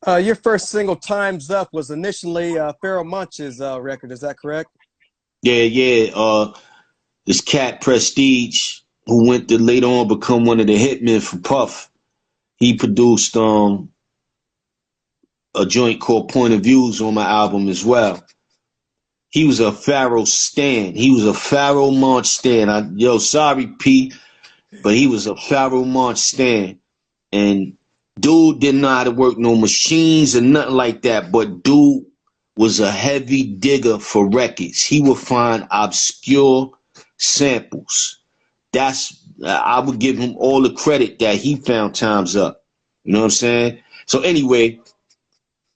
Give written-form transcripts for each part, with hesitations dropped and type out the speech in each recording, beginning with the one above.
Your first single, Time's Up, was initially Pharoah Monch's record. Is that correct? Yeah, yeah. This cat Prestige, who went to later on become one of the hitmen for Puff. He produced a joint called Point of Views on my album as well. He was a Pharaoh stan. He was a Pharaoh Monch stan. Sorry, Pete, but he was a Pharaoh Monch stan. And dude didn't know how to work no machines or nothing like that. But dude was a heavy digger for records. He would find obscure samples. I would give him all the credit that he found Time's Up. You know what I'm saying? So anyway,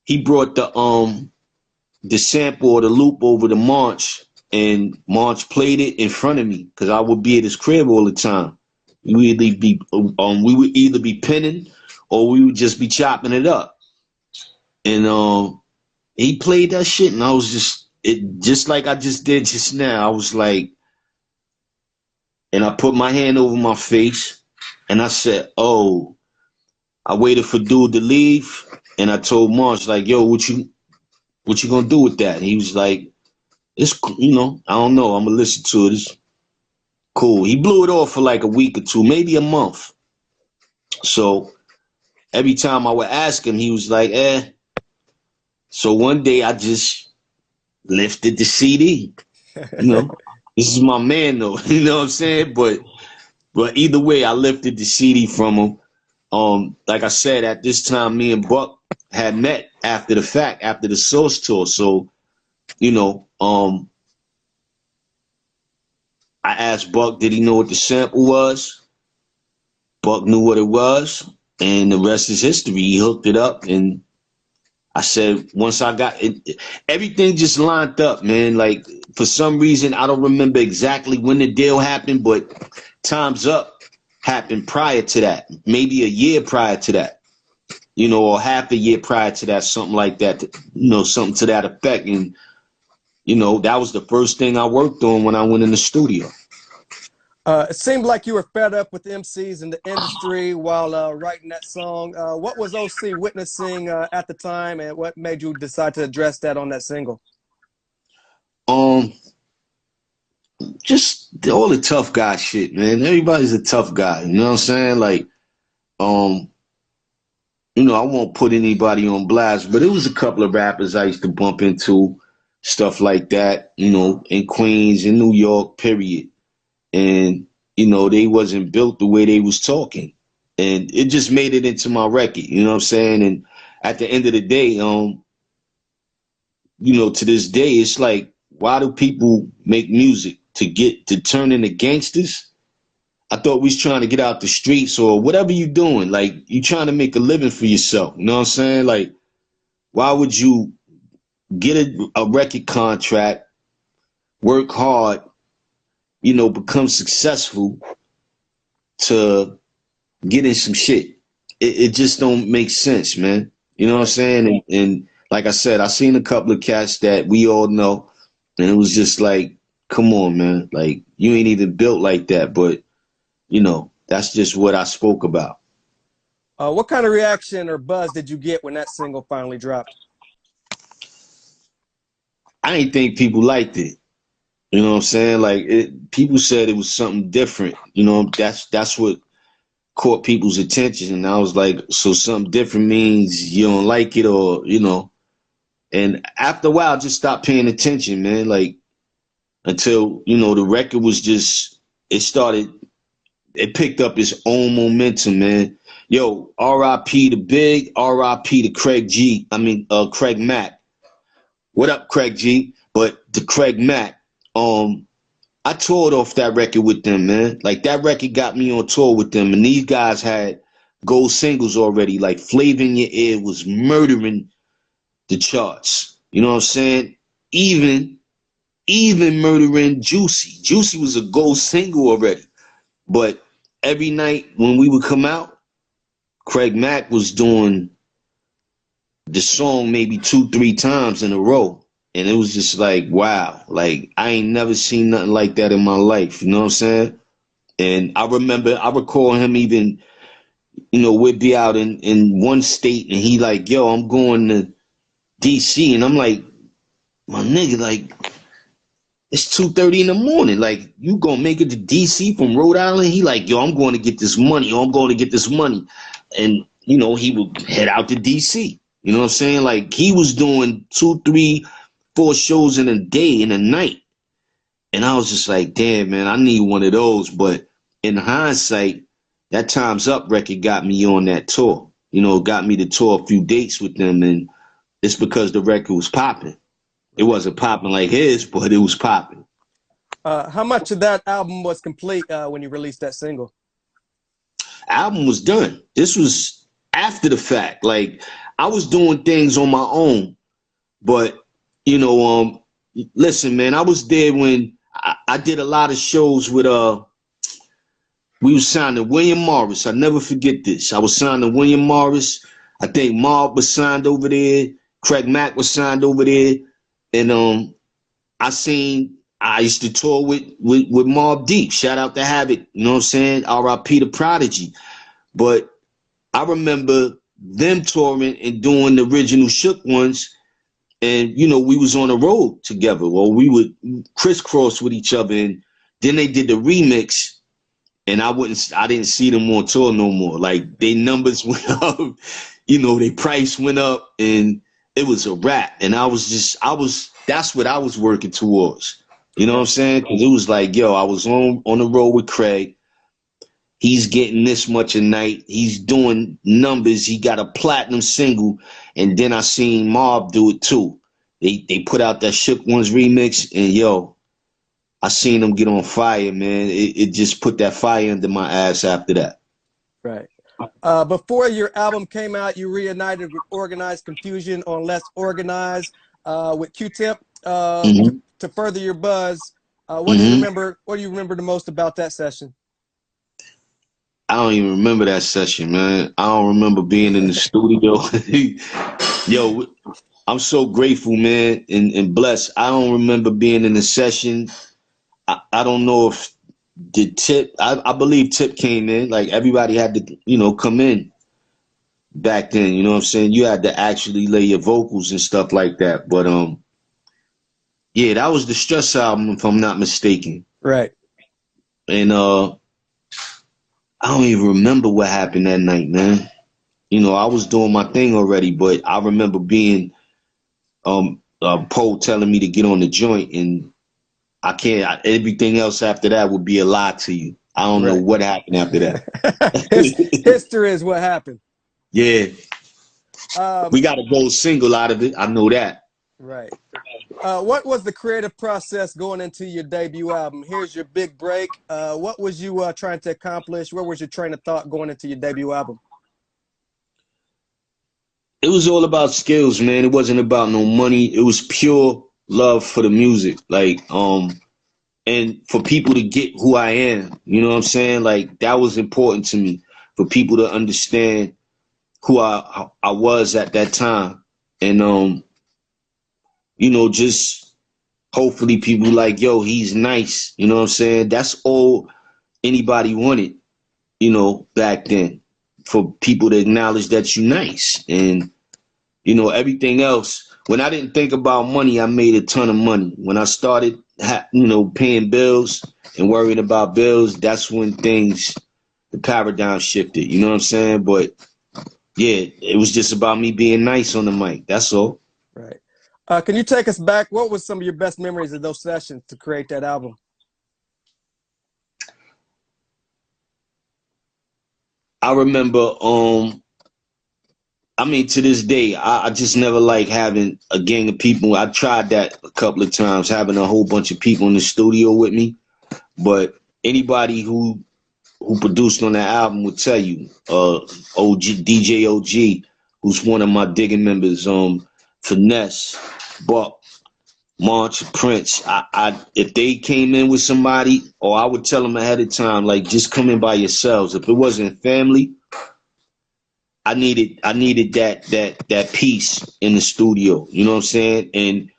he brought the sample or the loop over to Monch, and Monch played it in front of me because I would be at his crib all the time. We would either be pinning or we would just be chopping it up. And he played that shit, and I was just like I just did just now. I was like, and I put my hand over my face, and I said, "Oh." I waited for dude to leave, and I told Marsh, like, "Yo, what you gonna do with that?" And he was like, "It's, I don't know. I'm gonna listen to it. It's cool." He blew it off for like a week or two, maybe a month. So every time I would ask him, he was like, "Eh." So one day I just lifted the CD. This is my man though. You know what I'm saying? But either way, I lifted the CD from him. Like I said, at this time, me and Buck had met after the fact, after the Source tour. So, I asked Buck, did he know what the sample was? Buck knew what it was, and the rest is history. He hooked it up, and I said, once I got it, everything just lined up, man. Like, for some reason, I don't remember exactly when the deal happened, but Time's Up happened prior to that, maybe a year prior to that, or half a year prior to that, something like that, something to that effect. And, that was the first thing I worked on when I went in the studio. It seemed like you were fed up with MCs in the industry while writing that song. What was OC witnessing at the time, and what made you decide to address that on that single? Just all the tough guy shit, man. Everybody's a tough guy, you know what I'm saying? Like, I won't put anybody on blast, but it was a couple of rappers I used to bump into, stuff like that, in Queens, in New York, period. And, they wasn't built the way they was talking. And it just made it into my record, you know what I'm saying? And at the end of the day, to this day, it's like, why do people make music? To turn into gangsters? I thought we was trying to get out the streets or whatever you doing. Like, you trying to make a living for yourself. You know what I'm saying? Like, why would you get a record contract, work hard, become successful to get in some shit? It just don't make sense, man. You know what I'm saying? And like I said, I seen a couple of cats that we all know, and it was just like, come on, man. Like, you ain't even built like that, but, that's just what I spoke about. What kind of reaction or buzz did you get when that single finally dropped? I ain't think people liked it. You know what I'm saying? Like, people said it was something different. That's what caught people's attention. And I was like, so something different means you don't like it, or, And after a while, I just stopped paying attention, man. Like, until, the record was just, it picked up its own momentum, man. Yo, R.I.P. to Big, R.I.P. to Craig Mack. What up, Craig G? But to Craig Mack, I toured off that record with them, man. Like, that record got me on tour with them, and these guys had gold singles already. Like, Flavor in Your Ear was murdering the charts. You know what I'm saying? Even murdering Juicy. Juicy was a gold single already. But every night when we would come out, Craig Mack was doing the song maybe 2-3 times in a row. And it was just like, wow. Like, I ain't never seen nothing like that in my life. You know what I'm saying? And I recall him even, you know, we'd be out in one state and he like, yo, I'm going to DC. And I'm like, my nigga, like, it's 2:30 in the morning. Like, you gonna make it to DC from Rhode Island? He like, yo, I'm going to get this money. Yo, I'm going to get this money. And, you know, he would head out to DC. You know what I'm saying? Like, he was doing 2, 3, 4 shows in a day, in a night. And I was just like, damn, man, I need one of those. But in hindsight, that Time's Up record got me on that tour. You know, got me to tour a few dates with them. And it's because the record was popping. It wasn't popping like his, but it was popping. How much of that album was complete when you released that single? Album was done. This was after the fact. Like, I was doing things on my own. But, you know, listen, man, I was there when I did a lot of shows with we was signed to William Morris. I never forget this. I was signed to William Morris. I think Mob was signed over there. Craig Mack was signed over there. And I used to tour with Mobb Deep. Shout out to Havoc, you know what I'm saying? R.I.P. the Prodigy. But I remember them touring and doing the original Shook ones. And, you know, we was on the road together, or we would crisscross with each other. And then they did the remix, and I didn't see them on tour no more. Like, their numbers went up, you know, their price went up, and it was a wrap. And that's what I was working towards. You know what I'm saying? Because it was like, yo, I was on the road with Craig. He's getting this much a night. He's doing numbers. He got a platinum single. And then I seen Mob do it too. They put out that Shook Ones remix, and yo, I seen them get on fire, man. It just put that fire under my ass after that. Right. Before your album came out, you reunited with Organized Confusion on Less Organized with Q-Tip to further your buzz. What do you remember? What do you remember the most about that session? I don't even remember that session, man. I don't remember being in the studio. Yo, I'm so grateful, man, and blessed. I don't remember being in the session. I don't know if Tip, I believe Tip came in. Like, everybody had to, you know, come in back then. You know what I'm saying? You had to actually lay your vocals and stuff like that. But yeah, that was the Stress album, if I'm not mistaken. Right. And I don't even remember what happened that night, man. You know, I was doing my thing already, but I remember being Poe telling me to get on the joint, and I can't. Everything else after that would be a lie to you. I don't know what happened after that. History is what happened. Yeah. We got a gold single out of it. I know that. Right. What was the creative process going into your debut album? Here's your big break. What was you trying to accomplish? Where was your train of thought going into your debut album? It was all about skills, man. It wasn't about no money. It was pure love for the music. Like, and for people to get who I am, you know what I'm saying? Like, that was important to me, for people to understand who I was at that time. And, you know, just hopefully people like, yo, he's nice. You know what I'm saying? That's all anybody wanted, you know, back then, for people to acknowledge that you're nice. And, you know, everything else, when I didn't think about money, I made a ton of money. When I started, you know, paying bills and worrying about bills, that's when the paradigm shifted. You know what I'm saying? But yeah, it was just about me being nice on the mic. That's all. Right. Can you take us back? What was some of your best memories of those sessions to create that album? I remember, I mean, to this day, I just never like having a gang of people. I tried that a couple of times, having a whole bunch of people in the studio with me. But anybody who produced on that album would tell you, DJ OG, who's one of my digging members, Finesse, Buck, March, Prince. If they came in with somebody, or I would tell them ahead of time, like, just come in by yourselves. If it wasn't family, I needed that peace in the studio. You know what I'm saying? And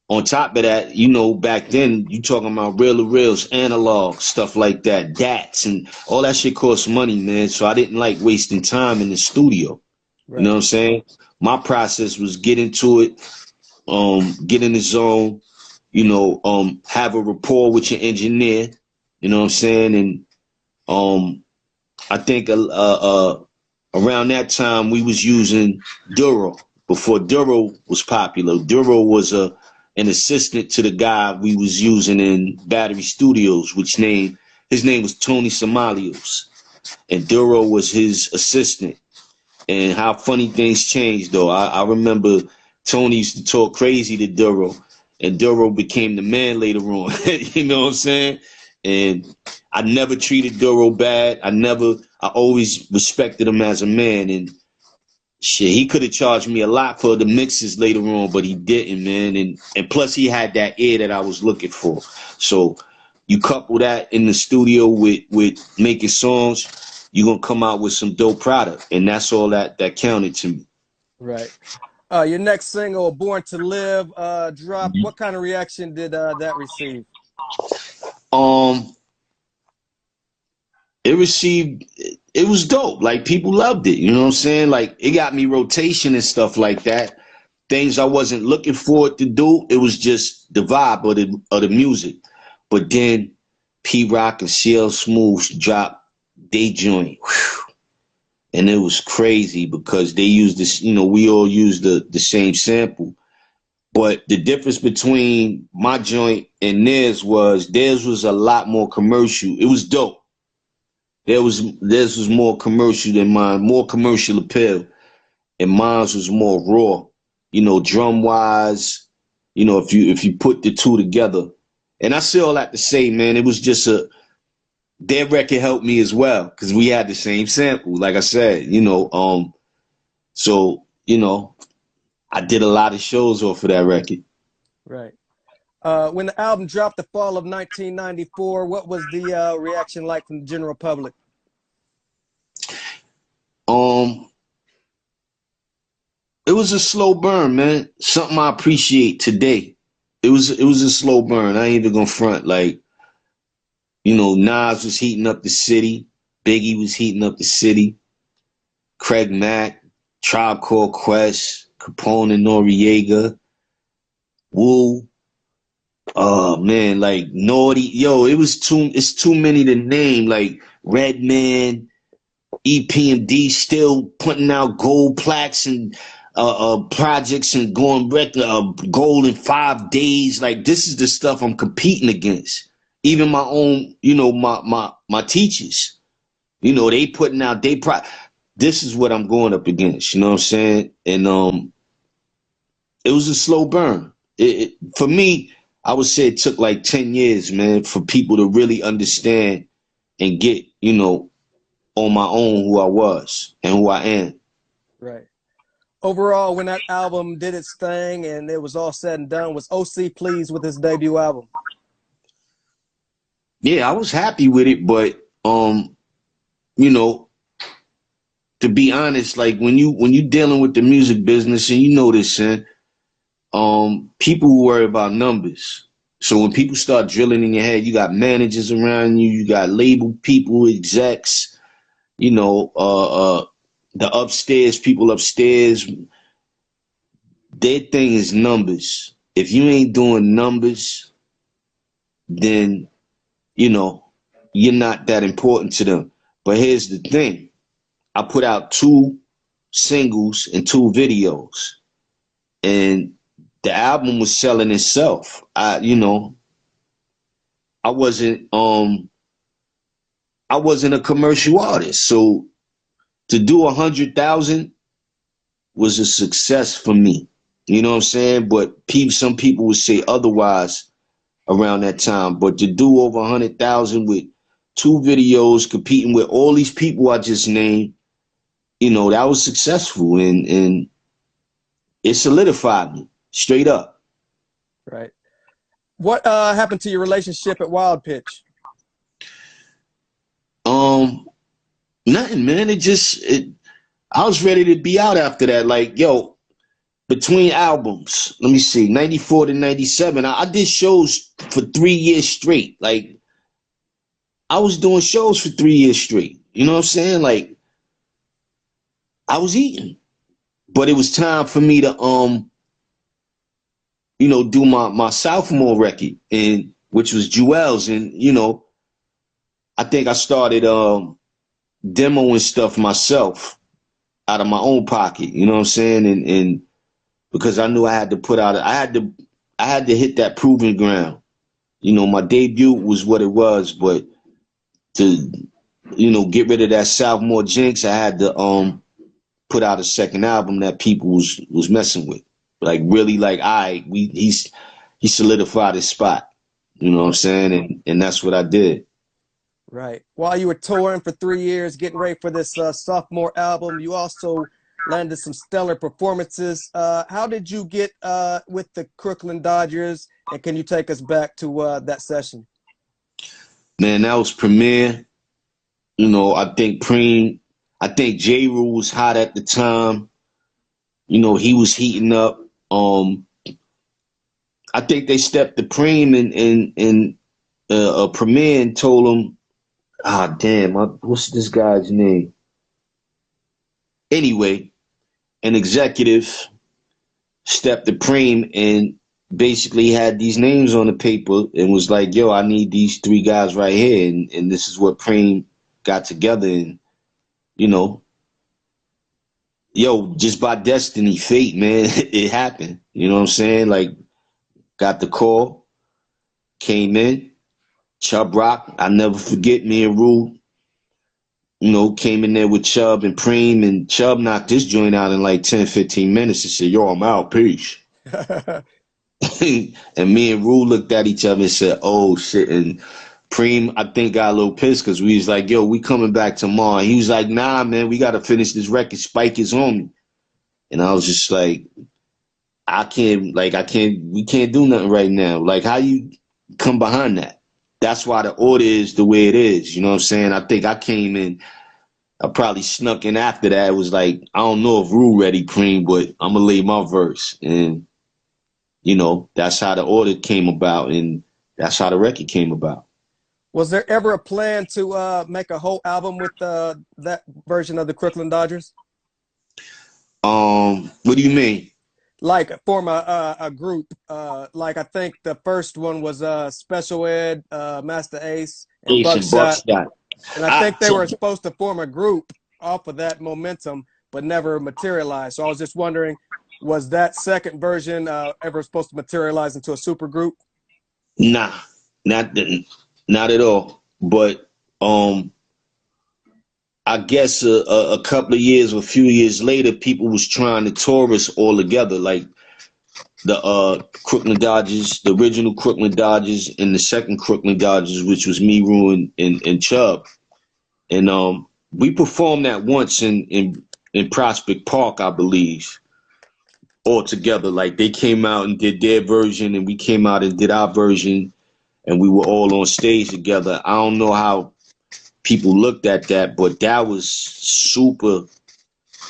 on top of that, you know, back then you talking about reel to reels, analog, stuff like that, DATs, and all that shit costs money, man. So I didn't like wasting time in the studio. You know Right. what I'm saying? My process was get into it, get in the zone, you know, have a rapport with your engineer, you know what I'm saying? And I think around that time we was using Duro before Duro was popular. Duro was an assistant to the guy we was using in Battery Studios, his name was Tony Somalios, and Duro was his assistant. And how funny things changed, though. I remember Tony used to talk crazy to Duro, and Duro became the man later on. You know what I'm saying? And I never treated Duro bad. I always respected him as a man. And shit, he could have charged me a lot for the mixes later on, but he didn't, man. And plus, he had that ear that I was looking for. So you couple that in the studio with making songs, you're gonna come out with some dope product, and that's all that counted to me. Right. Your next single, "Born to Live," dropped. What kind of reaction did that receive? Um, it was dope. Like, people loved it. You know what I'm saying? Like, it got me rotation and stuff like that. Things I wasn't looking for it to do. It was just the vibe of the music. But then P Rock and CL Smooth dropped they joint. Whew. And it was crazy because they used this, you know, we all used the same sample. But the difference between my joint and theirs was a lot more commercial. It was dope. Theirs was more commercial than mine, more commercial appeal, and mine was more raw. You know, drum wise. You know, if you put the two together, and I say all that to say, man, it was just their record helped me as well because we had the same sample. Like I said, you know, so you know, I did a lot of shows off of that record. Right. When the album dropped the fall of 1994, what was the reaction like from the general public? Um, it was a slow burn, man. Something I appreciate today. It was a slow burn. I ain't even gonna front. Like, you know, Nas was heating up the city. Biggie was heating up the city. Craig Mack, Tribe Called Quest, Capone and Noriega, Wu. Oh man, like Naughty. Yo, it's too many to name. Like Redman, EPMD still putting out gold plaques and projects and going gold in 5 days. Like, this is the stuff I'm competing against. Even my own, you know, my teachers, you know, they putting out this is what I'm going up against. You know what I'm saying? And it was a slow burn. For me, I would say it took like 10 years, man, for people to really understand and get, you know, on my own who I was and who I am. Right. Overall, when that album did its thing and it was all said and done, was OC pleased with his debut album? Yeah, I was happy with it, but you know, to be honest, like when you dealing with the music business, and you know this, son, people worry about numbers. So when people start drilling in your head, you got managers around you, you got label people, execs, you know, the upstairs people upstairs. Their thing is numbers. If you ain't doing numbers, then you know you're not that important to them. But here's the thing: I put out 2 singles and 2 videos, and the album was selling itself. You know, I wasn't a commercial artist, so to do 100,000 was a success for me. You know what I'm saying? But some people would say otherwise around that time. But to do over 100,000 with 2 videos, competing with all these people I just named, you know, that was successful, and it solidified me straight up. Right. What happened to your relationship at Wild Pitch? Nothing, man. I was ready to be out after that. Like, yo, between albums, let me see, 94 to 97, I did shows for 3 years straight. Like, I was doing shows for 3 years straight. You know what I'm saying? Like, I was eating. But it was time for me to do my sophomore record, and which was Jewels. And, I think I started demoing stuff myself out of my own pocket, you know what I'm saying? And because I knew I had to put out I had to hit that proving ground. My debut was what it was, but to get rid of that sophomore jinx, I had to put out a second album that people was messing with. Like, really, like, he solidified his spot. You know what I'm saying? And that's what I did. Right. While you were touring for 3 years, getting ready for this sophomore album, you also landed some stellar performances. How did you get with the Crooklyn Dodgers? And can you take us back to that session? Man, that was premiere. I think J. Rule was hot at the time. He was heating up. I think they stepped to Preem and Premier and told him, damn, what's this guy's name? Anyway, an executive stepped to Preem and basically had these names on the paper and was like, yo, I need these three guys right here. And this is what Preem got together. And, just by destiny, fate, man, it happened. You know what I'm saying? Like, got the call, came in, Chubb Rock, I never forget, me and Rue, came in there with Chubb and Preem, and Chubb knocked this joint out in like 10, 15 minutes and said, yo, I'm out, peace. And me and Rue looked at each other and said, oh, shit. And Preem, I think, got a little pissed because we was like, yo, we coming back tomorrow. He was like, nah, man, we got to finish this record. Spike is on me. And I was just like, we can't do nothing right now. Like, how you come behind that? That's why the order is the way it is. You know what I'm saying? I think I came in, I probably snuck in after that. It was like, I don't know if Rue ready, Preem, but I'm going to lay my verse. And, that's how the order came about, and that's how the record came about. Was there ever a plan to make a whole album with that version of the Crooklyn Dodgers? What do you mean? Like, form a group. Like, I think the first one was Special Ed, Master Ace, and Buckshot. And I think they were supposed to form a group off of that momentum, but never materialized. So I was just wondering, was that second version ever supposed to materialize into a super group? Nah, not at all. But I guess a couple of years or a few years later, people was trying to tour us all together, like the Crooklyn Dodgers, the original Crooklyn Dodgers, and the second Crooklyn Dodgers, which was me, Rue, and Chubb. And we performed that once in Prospect Park, I believe, all together. Like, they came out and did their version, and we came out and did our version, and we were all on stage together. I don't know how people looked at that, but that was super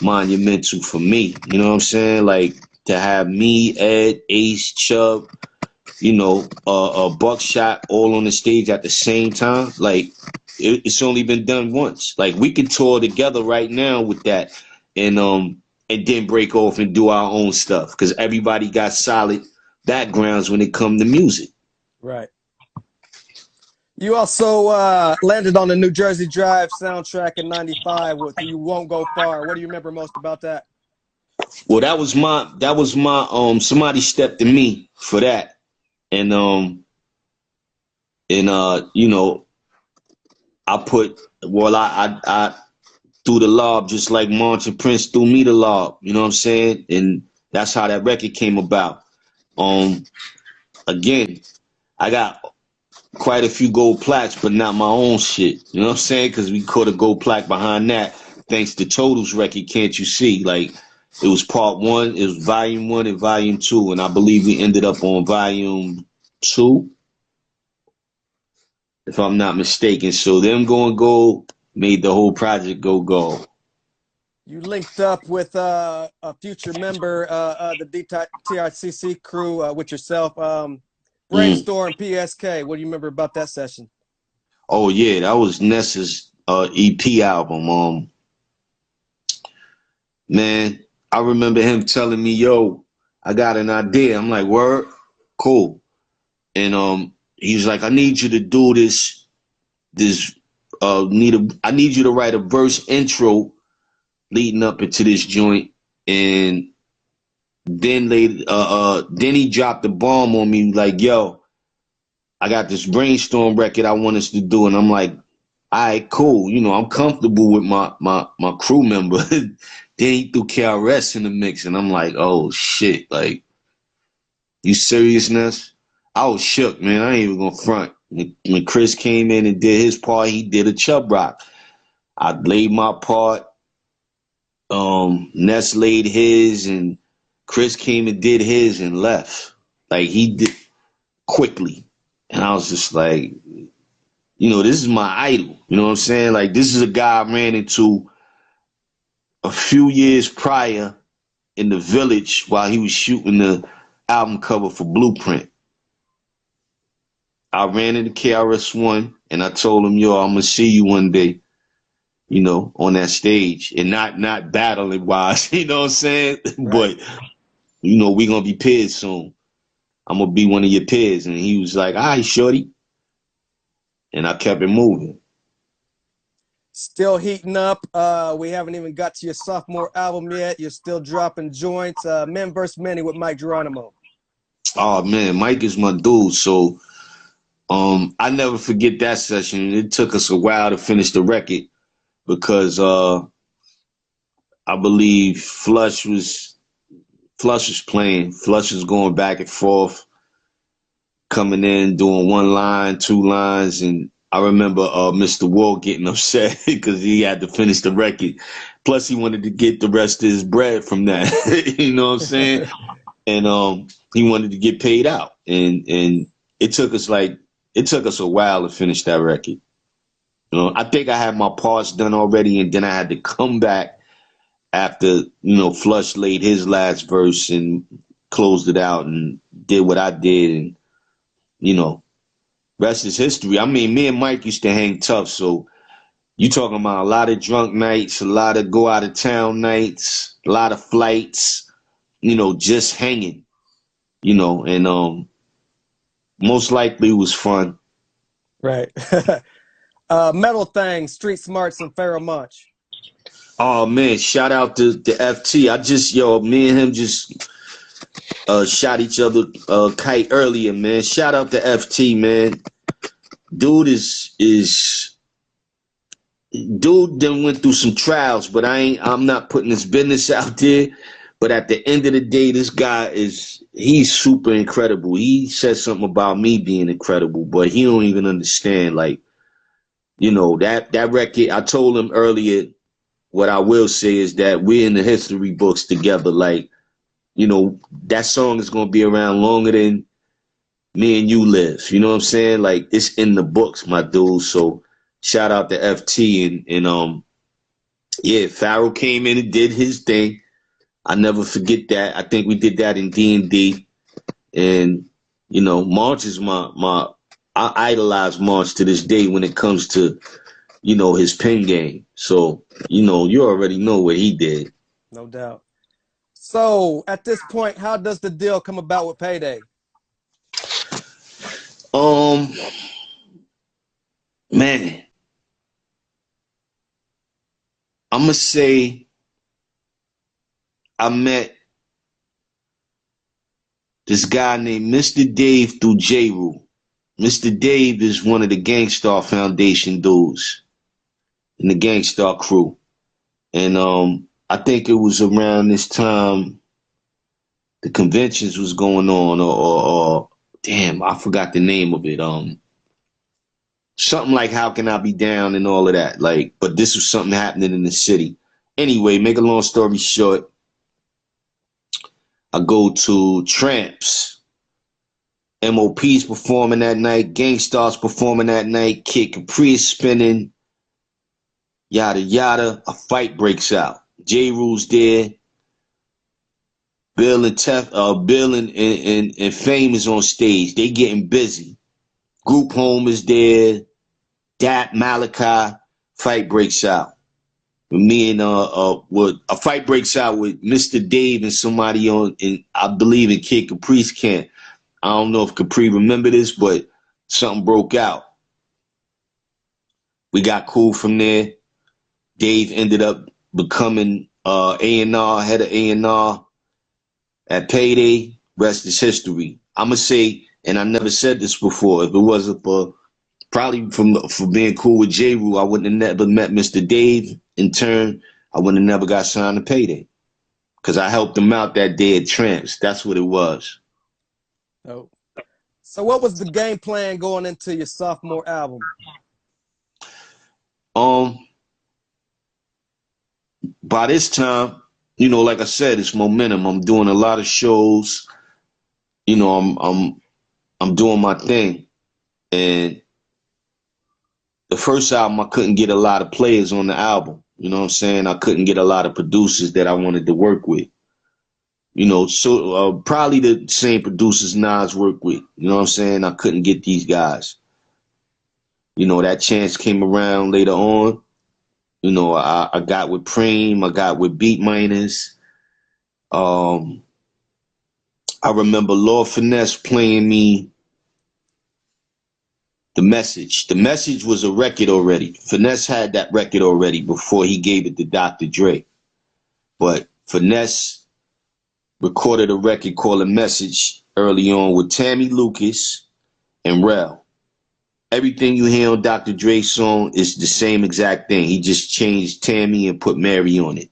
monumental for me. You know what I'm saying? Like, to have me, Ed, Ace, Chubb, Buckshot all on the stage at the same time. Like, it's only been done once. Like, we could tour together right now with that, and then break off and do our own stuff, because everybody got solid backgrounds when it come to music. Right. You also landed on the New Jersey Drive soundtrack in '95 with "You Won't Go Far." What do you remember most about that? Well, that was my somebody stepped to me for that, and I put, I threw the lob just like March and Prince threw me the lob. You know what I'm saying? And that's how that record came about. Again, I got quite a few gold plaques, but not my own shit. You know what I'm saying? Because we caught a gold plaque behind that, thanks to Total's record, Can't You See? Like, it was part one, it was volume 1 and volume 2, and I believe we ended up on volume 2, if I'm not mistaken. So them going gold made the whole project go gold. You linked up with a future member of the TRCC crew with yourself. Brainstorm PSK. What do you remember about that session? Oh yeah, that was Nessa's EP album. Man, I remember him telling me, "Yo, I got an idea." I'm like, "Word, cool." And he was like, "I need you to do this. I need you to write a verse intro leading up into this joint." And then then he dropped the bomb on me like, "Yo, I got this Brainstorm record I want us to do." And I'm like, "All right, cool. You know, I'm comfortable with my crew member." Then he threw KRS in the mix, and I'm like, "Oh shit! Like, you seriousness?" I was shook, man. I ain't even gonna front. When Chris came in and did his part, he did a chub rock. I laid my part. Ness laid his, and Chris came and did his and left. Like, he did quickly. And I was just like, you know, this is my idol. You know what I'm saying? Like, this is a guy I ran into a few years prior in the Village while he was shooting the album cover for Blueprint. I ran into KRS-One and I told him, "Yo, I'm gonna see you one day, you know, on that stage." And not battling wise, you know what I'm saying? Right. But, you know, we gonna be peers soon. I'm gonna be one of your peers. And he was like, "All right, shorty." And I kept it moving. Still heating up. We haven't even got to your sophomore album yet. You're still dropping joints. Men vs. Many with Mike Geronimo. Oh man, Mike is my dude. So I never forget that session. It took us a while to finish the record because I believe Flush was playing. Flush was going back and forth, coming in, doing one line, two lines, and I remember Mr. Wall getting upset because he had to finish the record. Plus, he wanted to get the rest of his bread from that. You know what I'm saying? And he wanted to get paid out, and it took us a while to finish that record. You know, I think I had my parts done already, and then I had to come back after, you know, Flush laid his last verse and closed it out and did what I did, and, you know, rest is history. I mean, me and Mike used to hang tough, so you talking about a lot of drunk nights, a lot of go out of town nights, a lot of flights, you know, just hanging, you know, and most likely it was fun. Right. Metal Thing, Street Smarts, and Pharaoh Monch. Oh man, shout out to the FT. Me and him just shot each other kite earlier, man. Shout out to FT, man. Dude dude then went through some trials, but I'm not putting his business out there. But at the end of the day, this guy he's super incredible. He said something about me being incredible, but he don't even understand. Like, you know, that record, I told him earlier, what I will say is that we're in the history books together. Like, you know, that song is going to be around longer than me and you live. You know what I'm saying? Like, it's in the books, my dude. So shout out to FT and yeah, Pharaoh came in and did his thing. I never forget that. I think we did that in D&D. And, you know, March is I idolize March to this day when it comes to, you know, his pen game. So, you know, you already know what he did. No doubt. So at this point, how does the deal come about with Payday? Man, I'm gonna say I met this guy named Mr. Dave through J-Rule. Mr. Dave is one of the Gangstar Foundation dudes in the Gangstar crew. And I think it was around this time the conventions was going on, or damn, I forgot the name of it. Something like How Can I Be Down and all of that. Like, but this was something happening in the city. Anyway, make a long story short, I go to Tramps. MOP's performing that night, Gangstar's performing that night, Kid Capri is spinning, yada yada. A fight breaks out. J. Rule's there. Bill and Fame is on stage. They getting busy. Group Home is there. Dap, Malachi. Fight breaks out. Me and a fight breaks out with Mr. Dave and somebody I believe in Kid Capri's camp. I don't know if Capri remember this, but something broke out. We got cool from there. Dave ended up becoming A&R, head of A&R at Payday. Rest is history. I'ma say, and I never said this before, if it wasn't for being cool with J. Rule, I wouldn't have never met Mr. Dave. In turn, I wouldn't have never got signed to Payday. Because I helped him out that day at Tramps. That's what it was. Oh. So what was the game plan going into your sophomore album? By this time, you know, like I said, it's momentum. I'm doing a lot of shows. You know, I'm doing my thing. And the first album, I couldn't get a lot of players on the album. You know what I'm saying? I couldn't get a lot of producers that I wanted to work with. You know, so probably the same producers Nas worked with. You know what I'm saying? I couldn't get these guys. You know, that chance came around later on. You know, I got with Preem. I got with Beat Miners. I remember Lord Finesse playing me The Message. The Message was a record already. Finesse had that record already before he gave it to Dr. Dre. But Finesse recorded a record called The Message early on with Tammy Lucas and Rel. Everything you hear on Dr. Dre's song is the same exact thing. He just changed Tammy and put Mary on it.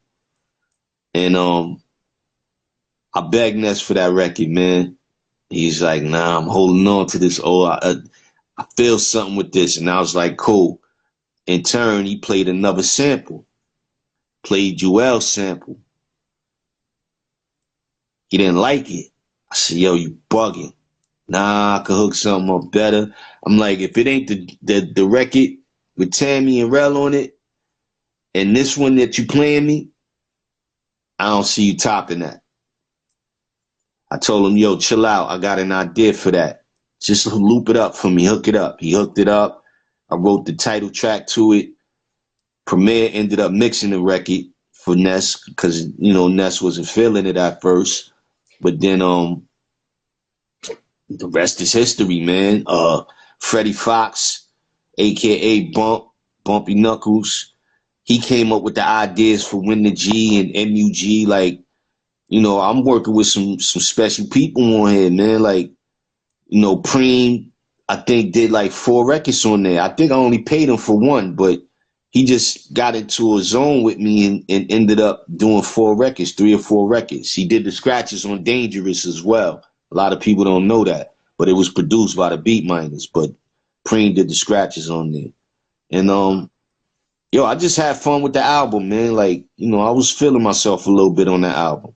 And I begged Ness for that record, man. He's like, nah, I'm holding on to this. Oh, I feel something with this. And I was like, cool. In turn, he played another sample. Played Joel's sample. He didn't like it. I said, yo, you bugging. Nah, I could hook something up better. I'm like, if it ain't the record with Tammy and Rel on it, and this one that you playing me, I don't see you topping that. I told him, yo, chill out. I got an idea for that. Just loop it up for me, hook it up. He hooked it up. I wrote the title track to it. Premier ended up mixing the record for Ness because, you know, Ness wasn't feeling it at first. But then the rest is history, man. Freddie Fox, a.k.a. Bumpy Knuckles, he came up with the ideas for Win the G and MUG. Like, you know, I'm working with some special people on here, man. Like, you know, Preem, I think, did like 4 records on there. I think I only paid him for 1, but he just got into a zone with me and ended up doing 4 records, 3 or 4 records. He did the scratches on Dangerous as well. A lot of people don't know that, but it was produced by the Beat Miners, but Preem did the scratches on there. And yo, I just had fun with the album, man. Like, you know, I was feeling myself a little bit on that album.